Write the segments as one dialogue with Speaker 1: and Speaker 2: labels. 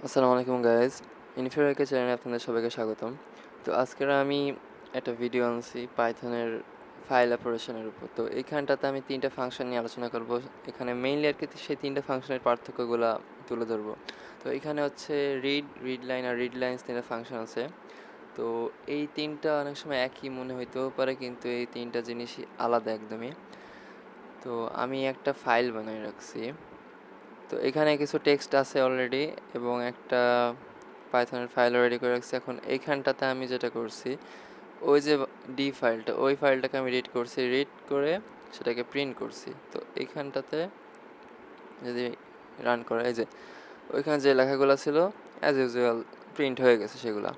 Speaker 1: আসসালামু আলাইকুম guys, InferiorAK চ্যানেলে আপনাদের সবাইকে স্বাগতম। তো আজকের আমি একটা ভিডিও আনছি পাইথনের ফাইল অপারেশনের উপর। তো এইখানটাতে আমি 3টা ফাংশন নিয়ে আলোচনা করব। এখানে মেইনলি আর কি সেই 3টা ফাংশনের পার্থক্যগুলো তুলে ধরবো। তো এখানে হচ্ছে রিডলাইন আর রিডলাইন্স 3টা ফাংশন আছে। তো এই 3টা অনেক সময় একই মনে হইতেও পারে, কিন্তু এই 3টা জিনিসই আলাদা একদমই। তো আমি একটা ফাইল বানিয়ে রাখছি। তো এখানে কিছু টেক্সট আছে অলরেডি এবং একটা পাইথনের ফাইলও রেডি করে রাখছি। এখন এইখানটাতে আমি যেটা করছি, ওই যে ডি ফাইলটা, ওই ফাইলটাকে আমি রিড করছি, রিড করে সেটাকে প্রিন্ট করছি। তো এইখানটাতে যদি রান করে, এই যে ওইখানে যে লেখাগুলো ছিল অ্যাজ ইউজুয়াল প্রিন্ট হয়ে গেছে সেগুলা।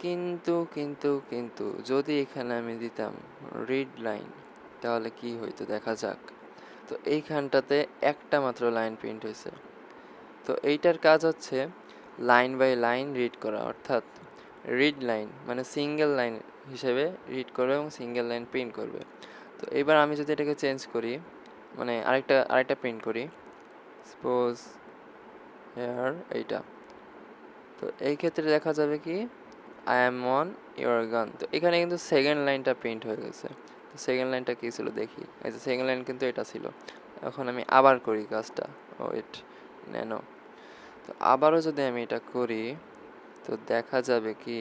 Speaker 1: কিন্তু যদি এখানে আমি দিতাম রিড লাইন, তাহলে কি হইতো দেখা যাক। তো এইখানটাতে একটা মাত্র লাইন প্রিন্ট হয়েছে। তো এইটার কাজ হচ্ছে লাইন বাই লাইন রিড করা, অর্থাৎ রিড লাইন মানে সিঙ্গেল লাইন হিসেবে রিড করবে এবং সিঙ্গেল লাইন প্রিন্ট করবে। তো এবার আমি যদি এটাকে চেঞ্জ করি, মানে আরেকটা প্রিন্ট করি, সাপোজ হেয়ার এইটা, তো এই ক্ষেত্রে দেখা যাবে কি আই অ্যাম অন ইউর গান। তো এখানে কিন্তু সেকেন্ড লাইনটা প্রিন্ট হয়ে গেছে। তো সেকেন্ড লাইনটা কী ছিল দেখি, এই যে সেকেন্ড লাইন কিন্তু এটা ছিল। এখন আমি আবার করি কাজটা, ওয়েট ন্যানো। তো আবারও যদি আমি এটা করি, তো দেখা যাবে কি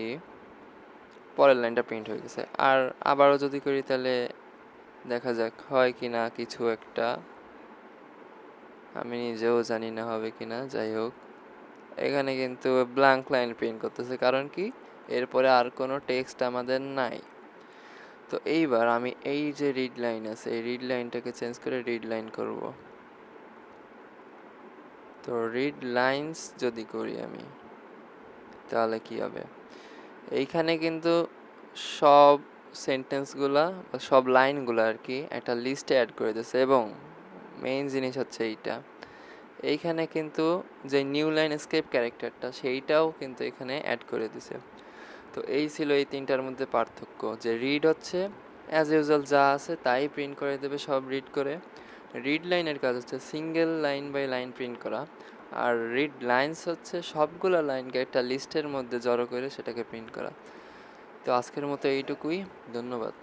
Speaker 1: পরের লাইনটা প্রিন্ট হয়ে গেছে। আর আবারও যদি করি, তাহলে দেখা যাক হয় কি না কিছু একটা, আমি নিজেও জানি না হবে কি না। যাই হোক, এখানে কিন্তু ব্ল্যাঙ্ক লাইন প্রিন্ট করতেছে, কারণ কি এরপরে আর কোনো টেক্সট আমাদের নাই। তো এইবার আমি এই যে রিড লাইন আছে, এই রিড লাইনটাকে চেঞ্জ করে রিড লাইন করব। তো রিড লাইন্স যদি করি আমি, তাহলে কি হবে, এইখানে কিন্তু সব সেন্টেন্সগুলা বা সব লাইনগুলো আর কি একটা লিস্টে অ্যাড করে দিয়েছে। এবং মেইন জিনিস হচ্ছে এইটা, এইখানে কিন্তু যে নিউ লাইন এসকেপ ক্যারেক্টারটা, সেইটাও কিন্তু এখানে অ্যাড করে দিছে। তো এই ছিল এই 3টার মধ্যে পার্থক্য, যে রিড হচ্ছে অ্যাজ ইউজুয়াল যা আছে তাই প্রিন্ট করে দেবে সব রিড করে। রিড লাইনের কাজ হচ্ছে single line by line print করা। আর রিড লাইন্স হচ্ছে সবগুলো লাইনকে একটা লিস্টের মধ্যে জড়ো করে সেটাকে প্রিন্ট করা। তো আজকের মতো এইটুকুই, ধন্যবাদ।